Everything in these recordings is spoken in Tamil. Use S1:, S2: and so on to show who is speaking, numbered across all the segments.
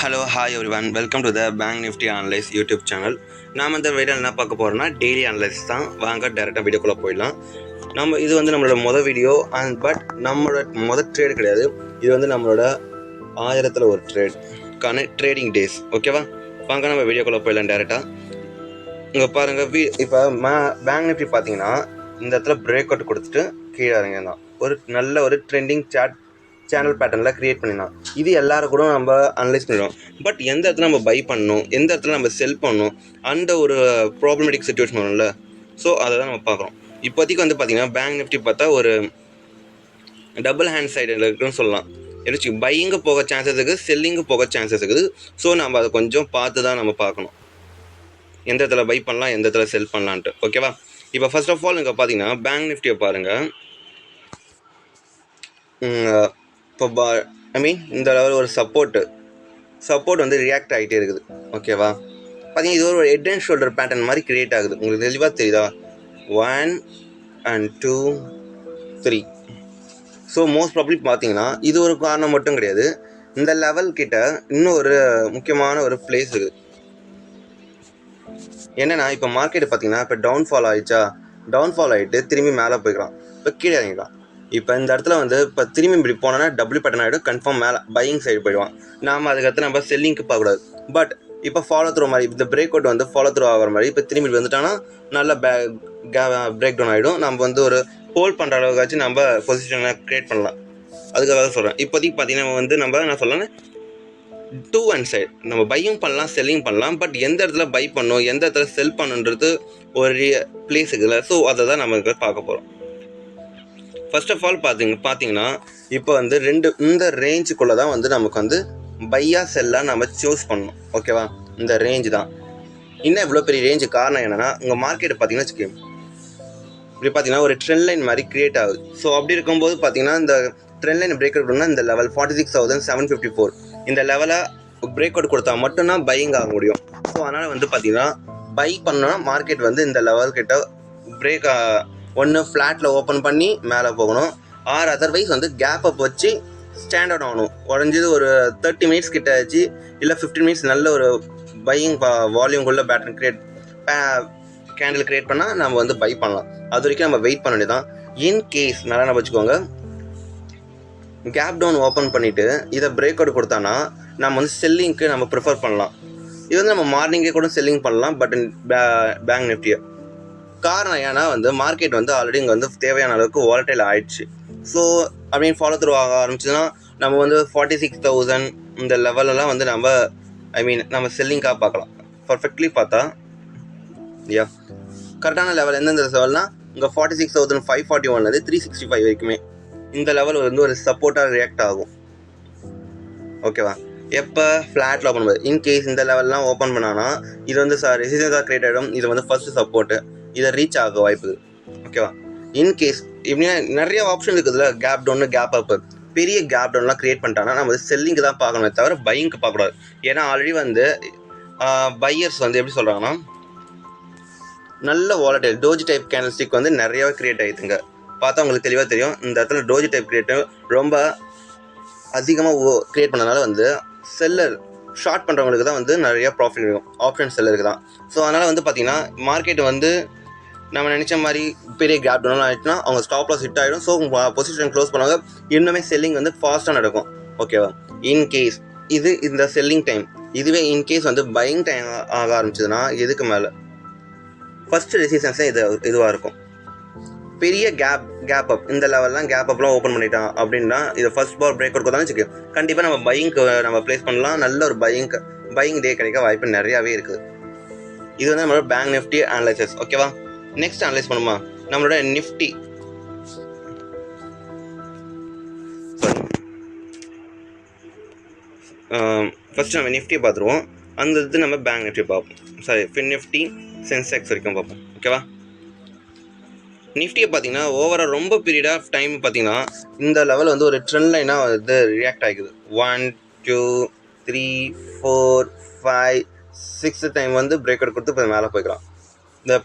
S1: Hello hi everyone, welcome to the bank Nifty analyse YouTube channel. நாம் இந்த வீடியோ என்ன பார்க்க போகிறோம்னா டெய்லி அனலைஸ் தான். வாங்க டேரெக்டாக வீடியோக்குள்ளே போயிடலாம். இது நம்மளோட மொதல் வீடியோ பட் நம்மளோட மொதல் ட்ரேடு கிடையாது. இது நம்மளோட 1000ல் ஒரு ட்ரேடுக்கான ட்ரேடிங் டேஸ். ஓகேவா, வாங்க நம்ம வீடியோக்குள்ளே போயிடலாம் டேரெக்டாக. இங்கே பாருங்கள், இப்போ பேங்க் நிஃப்டி பார்த்தீங்கன்னா இந்த இடத்துல பிரேக் அவுட் கொடுத்துட்டு கீழே இறங்க தான் நல்ல ஒரு ட்ரெண்டிங் சேனல் பேட்டர்னில் க்ரியேட் பண்ணிடலாம். இது எல்லாரும் கூட நம்ம அனலைஸ் பண்ணிடுவோம். பட் எந்த இடத்துல நம்ம பை பண்ணணும், எந்த இடத்துல நம்ம செல் பண்ணணும், அந்த ஒரு ப்ராப்ளமேட்டிக் சுச்சுவேஷன் வரும்ல. ஸோ அதை தான் நம்ம பார்க்குறோம். இப்போதைக்கு பார்த்தீங்கன்னா பேங்க் நிஃப்டி பார்த்தா ஒரு டபுள் ஹேண்ட் சைடில் இருக்குன்னு சொல்லலாம். எனக்கு பையிங்கு போக சான்சஸ் இருக்குது, செல்லிங்கு போக சான்சஸ் இருக்குது. ஸோ நம்ம அதை கொஞ்சம் பார்த்து தான் நம்ம பார்க்கணும், எந்த இடத்துல பை பண்ணலாம், எந்த இடத்துல செல் பண்ணலான்ட்டு. ஓகேவா, இப்போ ஃபர்ஸ்ட் ஆஃப் ஆல் இங்கே பார்த்தீங்கன்னா பேங்க் நிஃப்டியை பாருங்கள். இப்போ இந்த லெவல் ஒரு சப்போர்ட் ரியாக்ட் ஆகிட்டே இருக்குது. ஓகேவா, பார்த்தீங்கன்னா இது ஒரு ஹெட் அண்ட் ஷோல்டர் பேட்டர்ன் மாதிரி கிரியேட் ஆகுது. உங்களுக்கு தெளிவாக தெரியுதா? 1 and 2 3. ஸோ மோஸ்ட் ப்ராபப்ளி பார்த்தீங்கன்னா இது ஒரு காரணம் மட்டும் கிடையாது. இந்த லெவல் கிட்ட இன்னும் ஒரு முக்கியமான ஒரு பிளேஸ் இருக்குது. என்னென்னா, இப்போ மார்க்கெட்டு பார்த்தீங்கன்னா இப்போ டவுன்ஃபால் ஆகிட்டு திரும்பி மேலே போய்க்கலாம், இப்போ கீழே இறங்கிக்கலாம். இப்போ இந்த இடத்துல இப்போ திரும்பி இப்படி போனோன்னா டபுள் பேட்டர்ன் ஆகிடும், கன்ஃபார்ம் மேலே பையிங் சைடு போயிடுவான். அதுக்கடுத்து நம்ம செல்லிங்க்கு பார்க்கக்கூடாது. பட் இப்போ ஃபாலோ த்ரூ மாதிரி இந்த பிரேக் அவுட் ஃபாலோ த்ரூ ஆகிற மாதிரி இப்போ திரும்பி வந்துட்டாங்கன்னா நல்ல பிரேக் டவுன் ஆகிடும். நம்ம ஒரு ஹோல்ட் பண்ணுற அளவுக்காச்சும் நம்ம பொசிஷனை க்ரியேட் பண்ணலாம். அதுக்காக சொல்கிறேன். இப்போதைக்கு பார்த்தீங்கன்னா நம்ம என்ன சொல்லலாம்னா 2 and side நம்ம பையும் பண்ணலாம், செல்லிங் பண்ணலாம். பட் எந்த இடத்துல பை பண்ணணும், எந்த இடத்துல செல் பண்ணுன்றது ஒரு பிளேஸ் இருக்குல்ல. ஸோ அதை தான் நம்ம பார்க்க போகிறோம். ஃபர்ஸ்ட் ஆஃப் ஆல் பார்த்தீங்கன்னா இப்போ இந்த ரேஞ்சுக்குள்ளே தான் நமக்கு பையா செல்லாக நம்ம சூஸ் பண்ணணும். ஓகேவா, இந்த ரேஞ்சு தான். இன்னும் இவ்வளோ பெரிய ரேஞ்சு காரணம் என்னென்னா, உங்கள் மார்க்கெட்டு பார்த்தீங்கன்னா வச்சுக்கோங்க, இப்படி பார்த்தீங்கன்னா ஒரு ட்ரெண்ட் லைன் மாதிரி கிரியேட் ஆகுது. ஸோ அப்படி இருக்கும்போது பார்த்தீங்கன்னா இந்த ட்ரெண்ட் லைன் பிரேக் அவுட் பண்ணால் இந்த லெவல் 46,754 இந்த லெவலை பிரேக் அவுட் கொடுத்தா மட்டும்தான் பையிங் ஆக முடியும். ஸோ அதனால் பார்த்தீங்கன்னா பை பண்ணோன்னா மார்க்கெட் இந்த லெவல் கிட்ட பிரேக் ஒன்று ஃப்ளாட்டில் ஓப்பன் பண்ணி மேலே போகணும், ஆர் அதர்வைஸ் கேப் அப் வச்சு ஸ்டாண்ட் அவுட் ஆகணும். உடஞ்சது ஒரு 30 மினிட்ஸ் கிட்ட ஆச்சு, இல்லை 15 மினிட்ஸ் நல்ல ஒரு பையிங் வால்யூம்குள்ளே பேட்டர்ன் கேண்டில் கிரியேட் பண்ணால் நம்ம பை பண்ணலாம். அது வரைக்கும் நம்ம வெயிட் பண்ண வேண்டியதான். இன்கேஸ் நல்லா வச்சுக்கோங்க, கேப் டவுன் ஓப்பன் பண்ணிவிட்டு இதை பிரேக் அவுட் கொடுத்தானா நம்ம செல்லிங்க்கு நம்ம ப்ரிஃபர் பண்ணலாம். இது நம்ம மார்னிங்கே கூட செல்லிங் பண்ணலாம். பட் பேங்க் நிஃப்டியை காரணம் ஏன்னா மார்க்கெட் ஆல்ரெடி இங்கே தேவையான அளவுக்கு வாலடைல் ஆயிடுச்சு. ஸோ அப்படின்னு ஃபாலோ த்ரூ ஆக ஆரம்பிச்சதுன்னா நம்ம 46,000 இந்த லெவலெல்லாம் நம்ம செல்லிங்காக பார்க்கலாம். பர்ஃபெக்ட்லி பார்த்தா கரெக்டான லெவல் எந்தெந்த லெவல்னால் இங்கே 46,541 365 வரைக்குமே இந்த லெவல் ஒரு சப்போர்ட்டாக ரியாக்ட் ஆகும். ஓகேவா, எப்போ ஃப்ளாட்டில் ஓப்பன் பண்ணுது, இன்கேஸ் இந்த லெவல்லாம் ஓப்பன் பண்ணானா இது ரெசிஸ்டன்ஸாக கிரியேட் ஆகிடும். இது ஃபர்ஸ்ட் சப்போர்ட்டு, இதை ரீச் ஆக வாய்ப்பு. ஓகேவா, இன்கேஸ் இப்படின்னா நிறைய ஆப்ஷன் இருக்குதுல்ல, கேப் டவுன், கேப் அப். பெரிய கேப் டவுன்லாம் கிரியேட் பண்ணிட்டாங்கன்னா நம்ம செல்லிங்கு தான் பார்க்கணுமே தவிர பையிங்க்கு பார்க்கக்கூடாது. ஏன்னா ஆல்ரெடி பையர்ஸ் எப்படி சொல்கிறாங்கன்னா நல்ல volatile doji type candle stick நிறையாவே கிரியேட் ஆகிடுதுங்க. பார்த்தா உங்களுக்கு தெளிவாக தெரியும். இந்த இடத்துல டோஜி டைப் கிரியேட் ரொம்ப அதிகமாக கிரியேட் பண்ணனால செல்லர் ஷார்ட் பண்ணுறவங்களுக்கு தான் நிறையா ப்ராஃபிட் இருக்கும், ஆப்ஷன் செல்லருக்கு தான். ஸோ அதனால் பார்த்தீங்கன்னா மார்க்கெட் நம்ம நினச்ச மாதிரி பெரிய கேப் டவுன்லாம் ஆகிடுச்சுன்னா அவங்க ஸ்டாப் லாஸ் ஹிட் ஆகிடும். ஸோ பொசிஷன் க்ளோஸ் பண்ணுவாங்க. இன்னுமே செல்லிங் ஃபாஸ்ட்டாக நடக்கும். ஓகேவா, இன்கேஸ் இந்த செல்லிங் டைம் இதுவே இன்கேஸ் பையிங் டைம் ஆக ஆரம்பிச்சதுன்னா இதுக்கு மேலே ஃபஸ்ட்டு ரெசிஸ்டன்ஸே இதுவாக இருக்கும். பெரிய கேப் அப் இந்த லெவல்லாம் கேப் அப்லாம் ஓப்பன் பண்ணிட்டான் அப்படின்னா இது ஃபர்ஸ்ட் பார் பிரேக் அவுட் கொடுத்தாலும் வச்சுக்கோ, கண்டிப்பாக நம்ம பையிங்க்கு நம்ம ப்ளேஸ் பண்ணலாம். நல்ல ஒரு பையிங் டே கிடைக்க வாய்ப்பு நிறையாவே இருக்குது. இது நம்மளோட பேங்க் நிஃப்டி அனலைசஸ். ஓகேவா, நெக்ஸ்ட் அனலைஸ் பண்ணுமா நம்மளோட நிஃப்டி. ஃபஸ்ட்டு நம்ம நிஃப்டியை பார்த்துருவோம், அந்த நம்ம பேங்க் நிஃப்டி பார்ப்போம். சாரி, ஃபின் நிஃப்டி, சென்செக்ஸ் வரைக்கும் பார்ப்போம். ஓகேவா, நிஃப்டியை பார்த்தீங்கன்னா ஓவரால் ரொம்ப பீரியட் ஆஃப் டைம் பார்த்தீங்கன்னா இந்த லெவல் ஒரு ட்ரெண்ட் லைனாக ரியாக்ட் ஆகிக்குது. 1 2 3 4 5 6 டைம் பிரேக் அவுட் கொடுத்து இப்போ மேலே போய்க்கலாம்.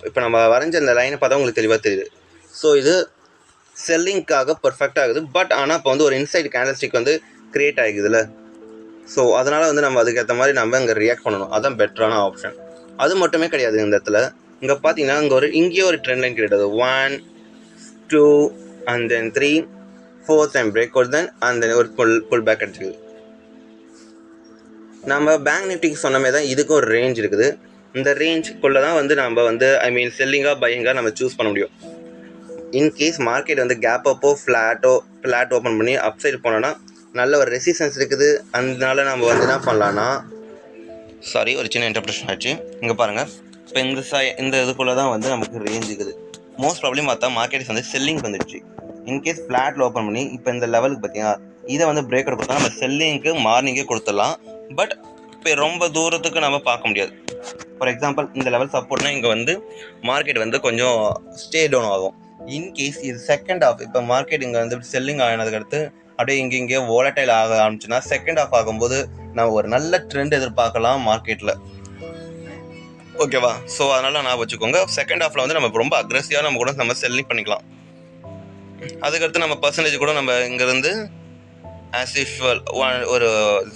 S1: இப்போ நம்ம வரைஞ்ச இந்த லைனை பார்த்தா உங்களுக்கு தெளிவாக தெரியுது. ஸோ இது செல்லிங்க்காக பர்ஃபெக்டாக ஆகுது. பட் ஆனால் இப்போ ஒரு இன்சைட் கேண்டில் ஸ்டிக் கிரியேட் ஆகிக்குதுல்ல. ஸோ அதனால் வந்து நம்ம அதுக்கேற்ற மாதிரி நம்ம இங்கே ரியாக்ட் பண்ணணும். அதுதான் பெட்டரான ஆப்ஷன். அது மட்டுமே கிடையாது இந்த இடத்துல. இங்கே பார்த்தீங்கன்னா இங்கேயே ஒரு ட்ரெண்ட் லைன் கிரியேட் ஆகுது. 1 2 and then 3 4th time break out then and then ஒரு புல் பேக் அடிச்சுக்குது. நம்ம பேங்க் நிஃப்டிக்கு சொன்ன மாதிரி தான் இதுக்கும் ஒரு ரேஞ்ச் இருக்குது. இந்த ரேஞ்சுக்குள்ளே தான் வந்து நம்ம வந்து செல்லிங்காக பையிங்காக நம்ம சூஸ் பண்ண முடியும். இன்கேஸ் மார்க்கெட் வந்து கேப் அப்போ ஃப்ளாட் ஓப்பன் பண்ணி அப் சைடு போனோன்னா நல்ல ஒரு ரெசிஸ்டன்ஸ் இருக்குது. அதனால நம்ம வந்து என்ன பண்ணலான்னா, சாரி ஒரு சின்ன இன்டர்பிரேஷன் ஆச்சு. இங்கே பாருங்கள், இப்போ இந்த இதுக்குள்ளே தான் வந்து நமக்கு ரேஞ்ச் இருக்குது. மோஸ்ட் ப்ராப்ளம் பார்த்தா மார்க்கெட்ஸ் வந்து செல்லிங் வந்துடுச்சு. இன்கேஸ் ஃப்ளாட்டில் ஓப்பன் பண்ணி இப்போ இந்த லெவலுக்கு பார்த்தீங்கன்னா இதை வந்து பிரேக் அவுட் கொடுத்தா நம்ம செல்லிங்க்கு மார்னிங்கே கொடுத்துடலாம். பட் இப்போ ரொம்ப தூரத்துக்கு நம்ம பார்க்க முடியாது. ஃபார் எக்ஸாம்பிள் இந்த லெவல் சப்போர்ட்னா இங்கே வந்து மார்க்கெட் வந்து கொஞ்சம் ஸ்டே டவுன் ஆகும். இன்கேஸ் இது செகண்ட் ஆஃப், இப்போ மார்க்கெட் இங்கே வந்து செல்லிங் ஆனதுக்கு அடுத்து அப்படியே இங்கே வோலட்டைல் ஆக ஆரம்பிச்சுன்னா செகண்ட் ஆஃப் ஆகும்போது நம்ம ஒரு நல்ல ட்ரெண்ட் எதிர்பார்க்கலாம் மார்க்கெட்டில். ஓகேவா? ஸோ அதனால் நான் வச்சுக்கோங்க, செகண்ட் ஹாஃபில் வந்து நம்ம ரொம்ப அக்ரெசிவாக நம்ம கூட நம்ம செல்லிங் பண்ணிக்கலாம். அதுக்கடுத்து நம்ம பர்சன்டேஜ் கூட நம்ம இங்கேருந்து ஆஸ் யூஷுவல் ஒரு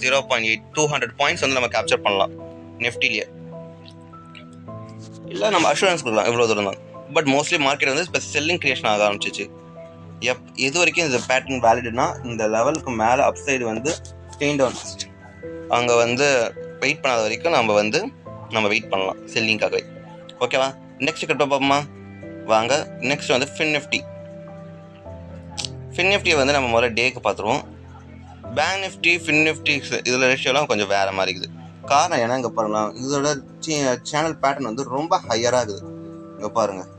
S1: 0.8 200 பாயிண்ட்ஸ் வந்து நம்ம கேப்சர் பண்ணலாம் நிஃப்டிலேயே. இல்லை நம்ம அஷூரன்ஸ் கொடுக்கலாம் இவ்வளோ தூரம் தான். பட் மோஸ்ட்லி மார்க்கெட் வந்து இப்போ செல்லிங் கிரியேஷன் ஆக ஆரம்பிச்சிச்சு. இது வரைக்கும் இந்த பேட்டர்ன் வேலிடுனா இந்த லெவலுக்கு மேலே அப் சைடு வந்து ஸ்டேன் டவுன் அங்கே வந்து வெயிட் பண்ணாத வரைக்கும் நம்ம வெயிட் பண்ணலாம் செல்லிங்காகவே. ஓகேவா? நெக்ஸ்ட் கிட்ட பார்ப்போமா வாங்க. நெக்ஸ்ட் வந்து ஃபின் நிஃப்டியை வந்து நம்ம முதல்ல டேக்கு பார்த்துருவோம். பேங்க் நிஃப்டி ஃபின் நிஃப்டி இதில் ரேஷியோலாம் கொஞ்சம் வேறு மாதிரி இருக்குது. காரணம் ஏன்னா இங்கே பாருங்களா, இதோட சேனல் பேட்டர்ன் வந்து ரொம்ப ஹையராக இருக்குது. இங்கே பாருங்கள்,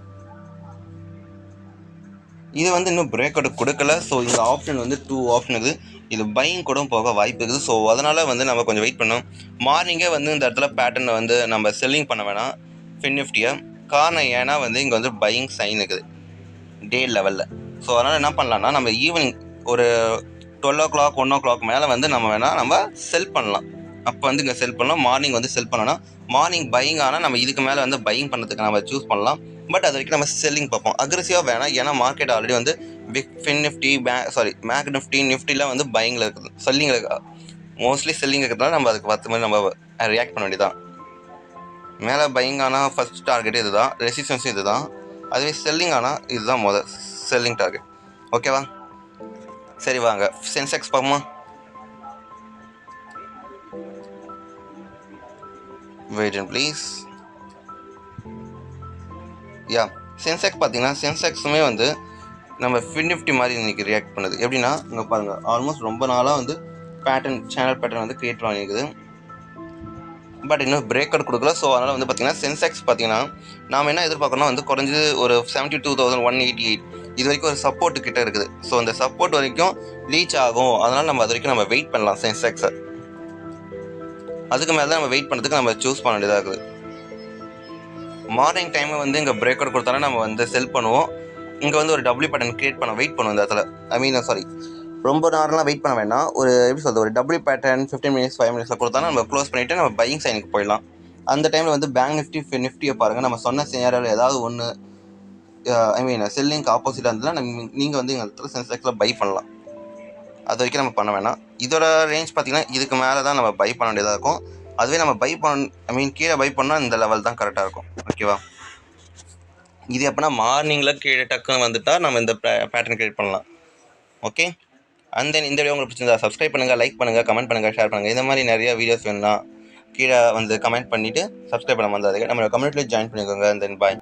S1: இது வந்து இன்னும் பிரேக் அவுட் கொடுக்கல. ஸோ இந்த ஆப்ஷன் வந்து 2 ஆப்ஷன் இருக்குது. இது பையிங் கூட போக வாய்ப்பு இருக்குது. ஸோ அதனால் வந்து நம்ம கொஞ்சம் வெயிட் பண்ணோம். மார்னிங்கே வந்து இந்த இடத்துல பேட்டர்னை வந்து நம்ம செல்லிங் பண்ண வேணாம் ஃபின் நிஃப்டியை. காரணம் ஏன்னா வந்து இங்கே வந்து பையிங் சைன் இருக்குது டே லெவலில். ஸோ அதனால் என்ன பண்ணலான்னா, நம்ம ஈவினிங் ஒரு 12 o'clock 1 o'clock மேலே வந்து நம்ம செல் பண்ணலாம். அப்போ வந்து இங்கே செல் பண்ணலாம். மார்னிங் வந்து செல் பண்ணோன்னா மார்னிங் பையிங் ஆனால் நம்ம இதுக்கு மேலே வந்து பையிங் பண்ணுறதுக்கு நம்ம சூஸ் பண்ணலாம். பட் அது வரைக்கும் நம்ம செல்லிங் பார்ப்போம். அக்ரெசிவாக வேணாம். ஏன்னா மார்க்கெட் ஆல்ரெடி வந்து ஃபின் நிஃப்டி பேங்க் நிஃப்டி நிஃப்டிலாம் வந்து பையிங்கில் இருக்குது, செல்லிங்கில் இருக்குது. மோஸ்ட்லி செல்லிங் இருக்கிறதுனால நம்ம அதுக்கு பார்த்த மாதிரி நம்ம ரியாக்ட் பண்ண வேண்டியதான். மேலே பையிங் ஆனால் ஃபஸ்ட் டார்கெட் இது தான், ரெசிஸ்டன்ஸும் இது தான். அதுவே செல்லிங் ஆனால் இதுதான் செல்லிங் டார்கெட். ஓகேவா? சரி வாங்க சென்செக்ஸ் பார்ப்போமா. Wait and please. சென்செக்ஸ் பார்த்தீங்கன்னா சென்செக்ஸுமே வந்து நம்ம ஃபின் நிஃப்டி மாதிரி இன்றைக்கி ரியாக்ட் பண்ணுது. எப்படின்னா இங்கே பாருங்கள், ஆல்மோஸ்ட் ரொம்ப நாளாக வந்து சேனல் பேட்டர்ன் வந்து க்ரியேட் பண்ணியிருக்குது. பட் இன்னும் பிரேக் அவுட் கொடுக்கல. ஸோ அதனால் வந்து பார்த்திங்கன்னா சென்செக்ஸ் பார்த்திங்கன்னா நாம் என்ன எதிர்பார்க்கணும்னா வந்து குறைஞ்சது ஒரு 72,188 இது வரைக்கும் ஒரு சப்போர்ட் கிட்ட இருக்குது. ஸோ அந்த சப்போர்ட் வரைக்கும் ரீச் ஆகும். அதனால் நம்ம அது வரைக்கும் நம்ம வெயிட் பண்ணலாம் சென்செக்ஸை. அதுக்கு மேலே தான் நம்ம வெயிட் பண்ணுறதுக்கு நம்ம சூஸ் பண்ண வேண்டியதாக இருக்குது. மார்னிங் டைமை வந்து இங்கே பிரேக் அவுட் கொடுத்தாலும் நம்ம வந்து செல் பண்ணுவோம். இங்கே வந்து ஒரு டபுள்யூ பேட்டர்ன் கிரியேட் பண்ண வெயிட் பண்ணுவோம் இந்த இடத்துல. ரொம்ப நேரம்லாம் வெயிட் பண்ண வேண்டாம். ஒரு எப்படி சொல்கிறது, ஒரு டபுள்யூ பேட்டர்ன் 15 minutes 5 minutes கொடுத்தாலும் நம்ம க்ளோஸ் பண்ணிவிட்டு நம்ம பையிங் சைனுக்கு போயிடலாம். அந்த டைமில் வந்து பேங்க் நிஃப்டி ஃபின் நிஃப்டியை பாருங்கள். நம்ம சொன்ன சினாரியோவில் ஏதாவது ஒன்று செல்லிங்க்கு ஆப்போசிட்டாக இருந்ததுன்னா நீங்கள் வந்து எங்கள் இடத்துல சென்செக்ஸில் பை பண்ணலாம். அது வரைக்கும் நம்ம பண்ண வேணாம். இதோட ரேஞ்ச் பார்த்திங்கன்னா இதுக்கு மேலே தான் நம்ம பை பண்ண வேண்டியதாக இருக்கும். அதுவே நம்ம கீழே பை பண்ணால் இந்த லெவல் தான் கரெக்டாக இருக்கும். ஓகேவா? இது எப்படின்னா மார்னிங்கில் கீழே டக்குன்னு வந்துட்டால் நம்ம இந்த பேட்டர்ன் கிரியேட் பண்ணலாம். ஓகே. அண்ட் தென் இந்த வீடியோ உங்களுக்கு பிடிச்சிருந்தா சப்ஸ்கிரைப் பண்ணுங்கள், லைக் பண்ணுங்கள், கமெண்ட் பண்ணுங்கள், ஷேர் பண்ணுங்கள். இந்த மாதிரி நிறைய வீடியோஸ் வேணும்னா கீழே வந்து கமெண்ட் பண்ணிவிட்டு சப்ஸ்கிரைப் பண்ண வந்தாதுக்கு நம்ம கம்யூனிட்டியில் ஜாயின் பண்ணிக்கோங்க. And then bye.